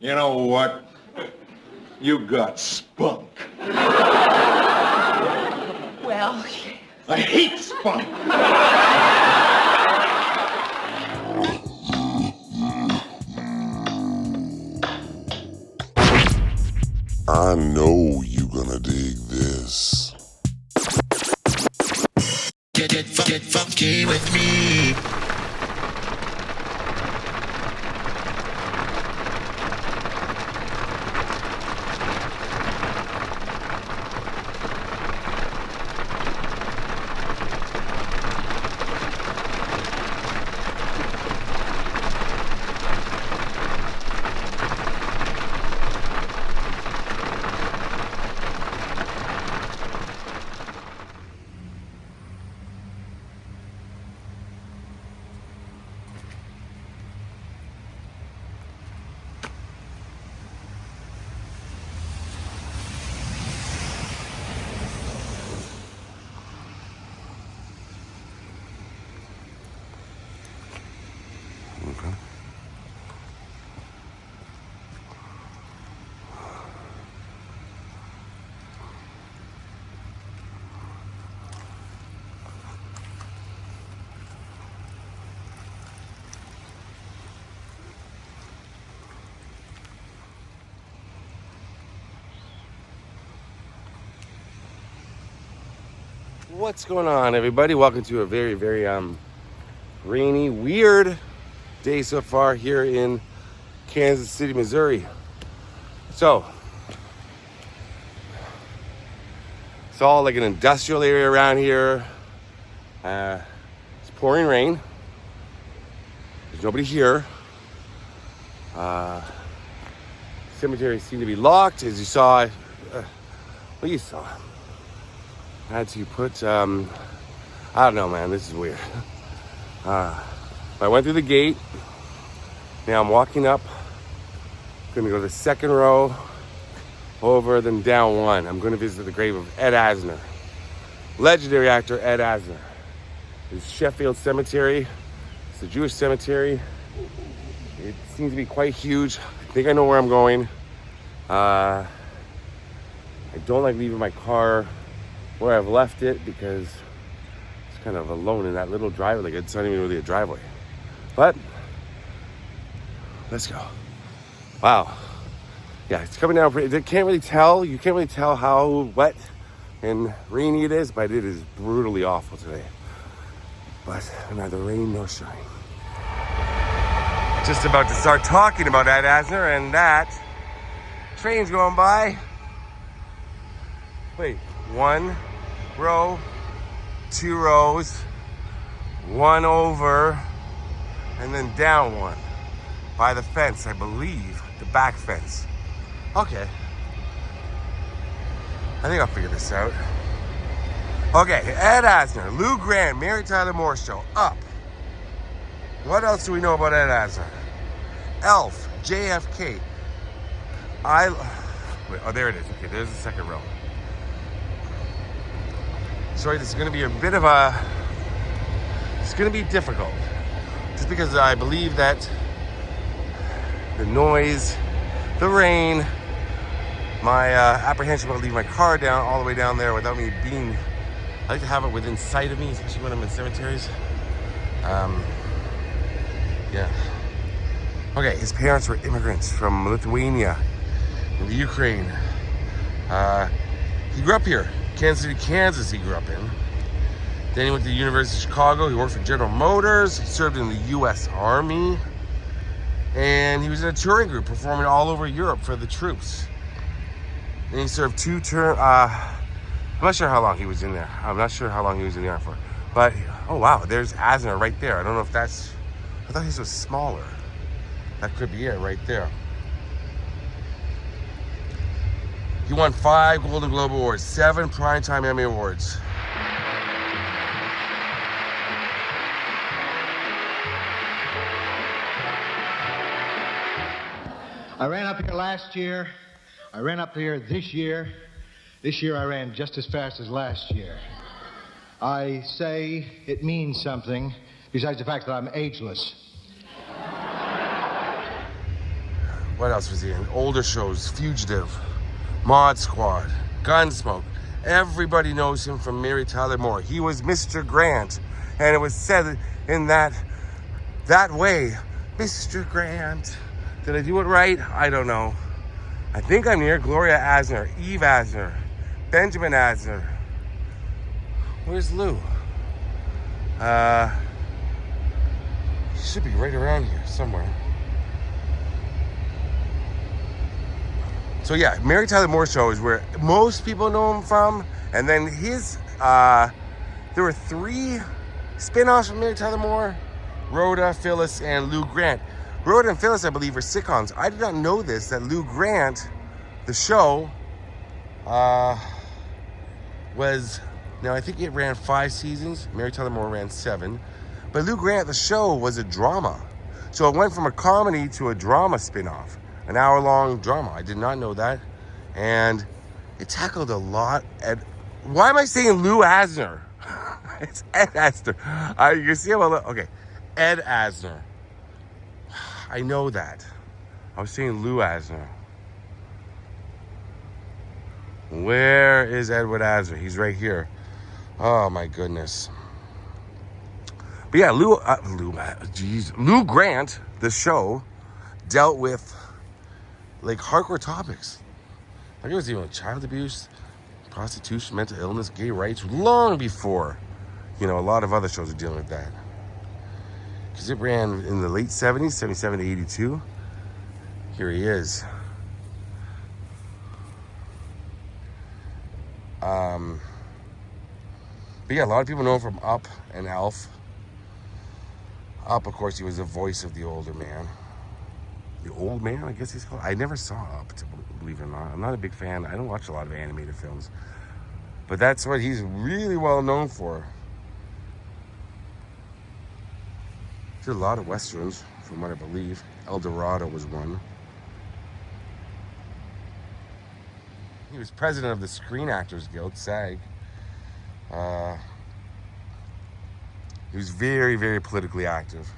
You know what? You got spunk. Well, I hate spunk. I know you gonna dig this. Get funky with me. Okay. What's going on, everybody? Welcome to a very, very rainy, weird day so far here in Kansas City, Missouri. So it's all like an industrial area around here. It's pouring rain. There's nobody here. Cemeteries seem to be locked, as you saw. What you saw? I had to put, I don't know, man, this is weird. I went through the gate. Now I'm walking up. Gonna go to the second row, over, then down one. I'm gonna visit the grave of Ed Asner. Legendary actor Ed Asner. It's Sheffield Cemetery. It's a Jewish cemetery. It seems to be quite huge. I think I know where I'm going. I don't like leaving my car where I've left it because it's kind of alone in that little driveway. Like, it's not even really a driveway. But let's go. Wow. Yeah, it's coming down pretty. You can't really tell how wet and rainy it is, but it is brutally awful today. But neither rain nor shine. Just about to start talking about Ed Asner, and that train's going by. Wait, one row, two rows, one over, and then down one by the fence, I believe, the back fence. Okay, I think I'll figure this out. Okay, Ed Asner, Lou Grant, Mary Tyler Moore Show, Up. What else do we know about Ed Asner? Elf, JFK. Wait, oh, there it is. Okay, there's the second row. Sorry, this is going to be a bit of a... It's going to be difficult. Just because I believe that the noise, the rain, my apprehension about leaving my car down all the way down there without me being... I like to have it within sight of me, especially when I'm in cemeteries. Yeah. Okay, his parents were immigrants from Lithuania and the Ukraine. He grew up here. Kansas City, Kansas he grew up in. Then he went to the University of Chicago. He worked for General Motors. He served in the U.S. Army. And he was in a touring group performing all over Europe for the troops. And he served 2 terms. I'm not sure how long he was in there. I'm not sure how long he was in the Army for. But, oh wow, there's Asner right there. I don't know if that's... I thought he was smaller. That could be it right there. He won 5 Golden Globe Awards, 7 Primetime Emmy Awards. I ran up here last year. I ran up here this year. This year I ran just as fast as last year. I say it means something, besides the fact that I'm ageless. What else was he in? Older shows, Fugitive, Mod Squad, Gunsmoke. Everybody knows him from Mary Tyler Moore. He was Mr. Grant, and it was said in that way, Mr. Grant. Did I do it right? I don't know. I think I'm near Gloria Asner, Eve Asner, Benjamin Asner. Where's Lou? He should be right around here somewhere. So yeah, Mary Tyler Moore Show is where most people know him from. And then his, there were 3 spin-offs from Mary Tyler Moore: Rhoda, Phyllis, and Lou Grant. Rhoda and Phyllis, I believe, are sitcoms. I did not know this, that Lou Grant, the show, was, now I think it ran 5 seasons. Mary Tyler Moore ran 7. But Lou Grant, the show, was a drama. So it went from a comedy to a drama spin-off. An hour-long drama. I did not know that. And it tackled a lot. Why am I saying Lou Asner? It's Ed Asner. You can see him. Okay. Ed Asner. I know that. I was saying Lou Asner. Where is Edward Asner? He's right here. Oh my goodness. But yeah, Lou Grant, the show, dealt with like hardcore topics. Like it was even child abuse, prostitution, mental illness, gay rights, long before, a lot of other shows are dealing with that. Because it ran in the late 70s, 77 to 82. Here he is. But yeah, a lot of people know him from Up and Elf. Up, of course, he was the voice of the older man. The old man, I guess he's called. I never saw Up, to believe it or not. I'm not a big fan. I don't watch a lot of animated films. But that's what he's really well known for. Did a lot of westerns, from what I believe. El Dorado was one. He was president of the Screen Actors Guild, SAG. He was very, very politically active.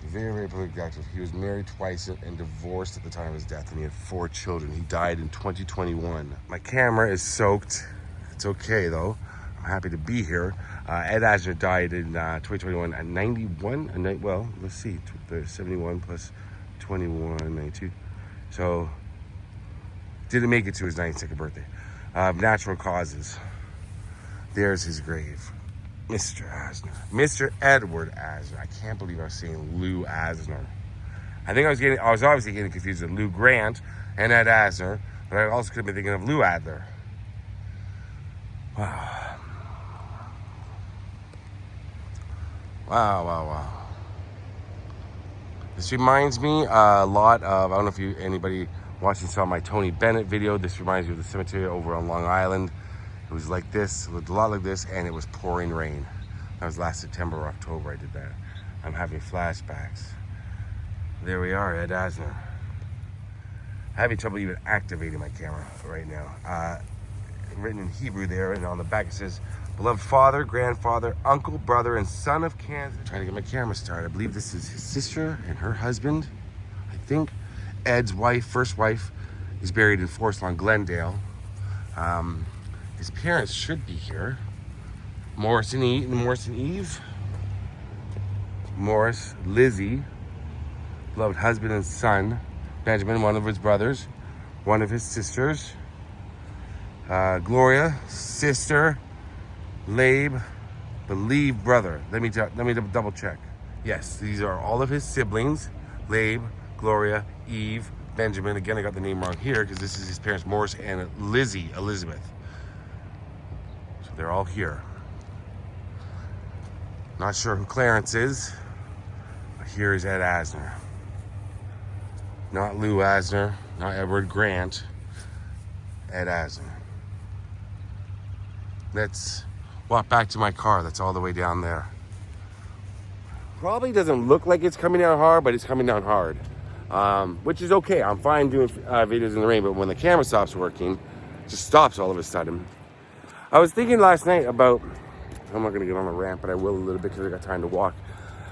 Very, very politically active. He was married twice and divorced at the time of his death, and he had 4 children. He died in 2021. My camera is soaked. It's okay, though. I'm happy to be here. Ed Asner died in 2021 at 91. Well, let's see. 71 plus 21, 92. So, didn't make it to his 92nd birthday. Natural causes. There's his grave. Mr. Asner. Mr. Edward Asner. I can't believe I was saying Lou Asner. I was obviously getting confused with Lou Grant and Ed Asner, but I also could have been thinking of Lou Adler. Wow. Wow. This reminds me a lot of, I don't know if anybody watching saw my Tony Bennett video. This reminds me of the cemetery over on Long Island. It was like this, it looked a lot like this, and it was pouring rain. That was last September or October I did that. I'm having flashbacks. There we are, Ed Asner. I'm having trouble even activating my camera right now. Written in Hebrew there, and on the back it says, beloved father, grandfather, uncle, brother, and son of Kansas. Trying to get my camera started. I believe this is his sister and her husband. I think Ed's wife, first wife, is buried in Forest Lawn, Glendale. His parents should be here. Morris and Eve. Morris, Lizzie, beloved husband and son. Benjamin, one of his brothers. One of his sisters. Gloria, sister. Labe, believe brother. Let me double check. Yes, these are all of his siblings. Labe, Gloria, Eve, Benjamin. Again, I got the name wrong here because this is his parents, Morris and Lizzie, Elizabeth. So they're all here. Not sure who Clarence is, but here is Ed Asner. Not Lou Asner, not Edward Grant. Ed Asner. Let's walk back to my car. That's all the way down there. Probably doesn't look like it's coming down hard, but it's coming down hard. Which is okay. I'm fine doing videos in the rain, but when the camera stops working, it just stops all of a sudden. I was thinking last night about, I'm not going to get on the ramp, but I will a little bit because I got time to walk.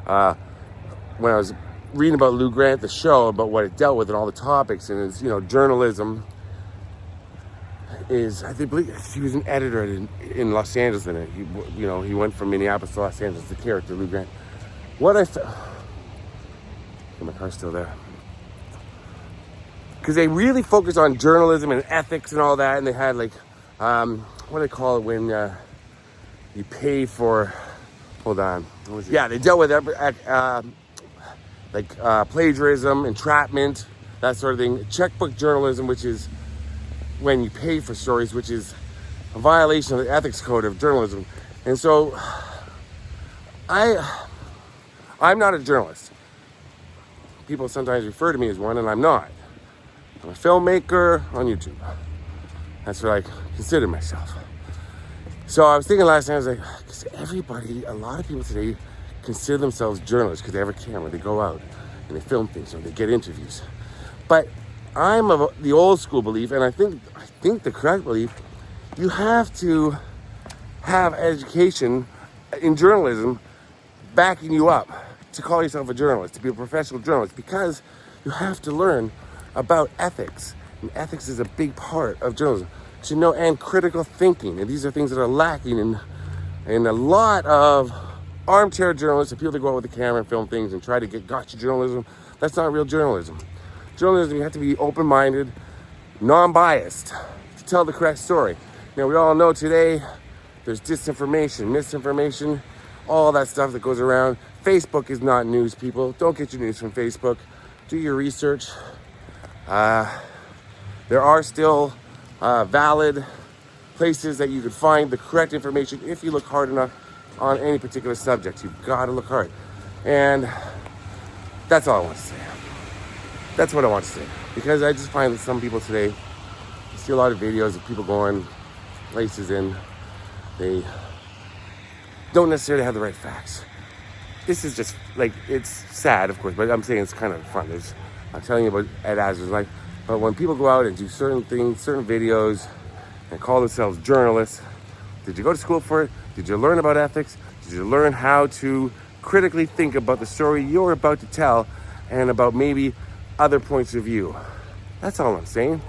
When I was reading about Lou Grant, the show, about what it dealt with and all the topics, and it's, journalism is, I believe he was an editor in Los Angeles in it. He went from Minneapolis to Los Angeles, the character, Lou Grant. My car's still there. Because they really focused on journalism and ethics and all that, and they had what do they call it when you pay for, hold on. Yeah, they dealt with plagiarism, entrapment, that sort of thing. Checkbook journalism, which is when you pay for stories, which is a violation of the ethics code of journalism. And so I'm not a journalist. People sometimes refer to me as one, and I'm not. I'm a filmmaker on YouTube. That's what I consider myself. So I was thinking last night, I was like, because a lot of people today consider themselves journalists because they have a camera, they go out and they film things or they get interviews. But I'm of the old school belief, and I think the correct belief, you have to have education in journalism backing you up to call yourself a journalist, to be a professional journalist, because you have to learn about ethics. And ethics is a big part of journalism. To know, and critical thinking. And these are things that are lacking in a lot of armchair journalists, and people that go out with the camera and film things and try to get gotcha journalism. That's not real journalism. Journalism, you have to be open-minded, non-biased to tell the correct story. Now, we all know today there's disinformation, misinformation, all that stuff that goes around. Facebook is not news, people. Don't get your news from Facebook. Do your research. There are still valid places that you can find the correct information if you look hard enough on any particular subject. You've got to look hard. And that's all I want to say. That's what I want to say. Because I just find that some people today, you see a lot of videos of people going places and they don't necessarily have the right facts. This is just, it's sad, of course, but I'm saying it's kind of fun. I'm telling you about Ed Asner's life. But when people go out and do certain things, certain videos, and call themselves journalists, did you go to school for it? Did you learn about ethics? Did you learn how to critically think about the story you're about to tell and about maybe other points of view? That's all I'm saying.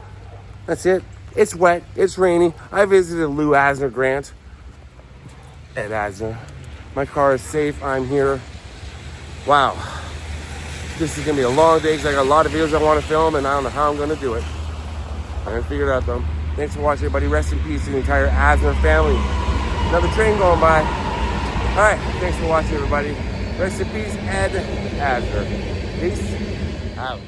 That's it. It's wet. It's rainy. I visited Lou Asner Grant. Ed Asner. My car is safe. I'm here. Wow. This is going to be a long day because I got a lot of videos I want to film and I don't know how I'm going to do it. I'm going to figure it out though. Thanks for watching, everybody. Rest in peace to the entire Asner family. Another train going by. Alright, thanks for watching, everybody. Rest in peace, Ed Asner. Peace out.